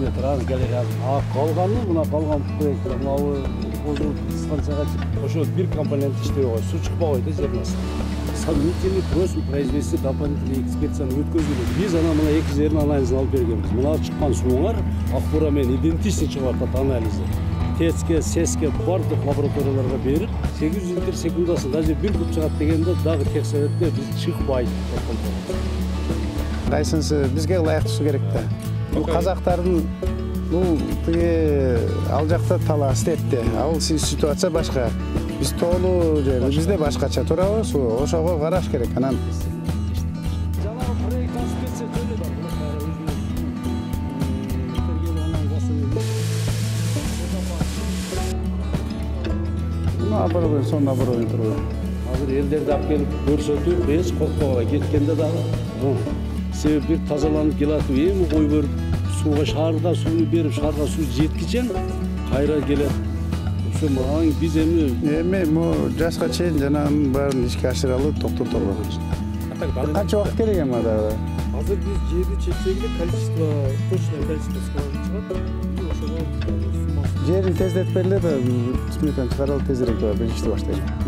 метр аны келе калганы мына калган проекттер мынабы станцияга ошо бир компонент иштебей койду, суу чыкпай койду жердин астына. Мы просим произвести дополнительную экспертизу өткөзүлөт. Биз ана мына эки жердин анализин алып бергенбиз. Мына чыккан сууңар Акбура менен идентичный чыгып атат анализи. ТЭЦке, СЭСке бардык лабораторияларга берип, 800 литр секундасы даже бир куб чыгат дегенде дагы техсоветте биз чыкпайт. Кайсынысы бизге ылайык суу керек да. Бул казактардын ал жакта талаа степте. Ал ситуация башка. Biz toğlu jeri, bizde başkaça turabı su, oşoğa qaraş gerek anan. Bunu abır sonra abır oyun turuyor. Hazır ellerde alып kelip көрсөтүп, biz korkpagala ketkende dagı. Себеп bir tazalanıp gelatip, эми кой берип, сууга шаарга сууну берип, шаарга суу жеткичен кайра келет. Biz bu jaşka çeyin jananın bарын işke aşıralım, toktotoluk. Kaç vakit gerek ama da? Hazır biz жерди чечсек эле количество, точное количество скаланы чыгат. Жерин тездетип бергиле да, сметаны чыгаралып тезирээк башlayalım.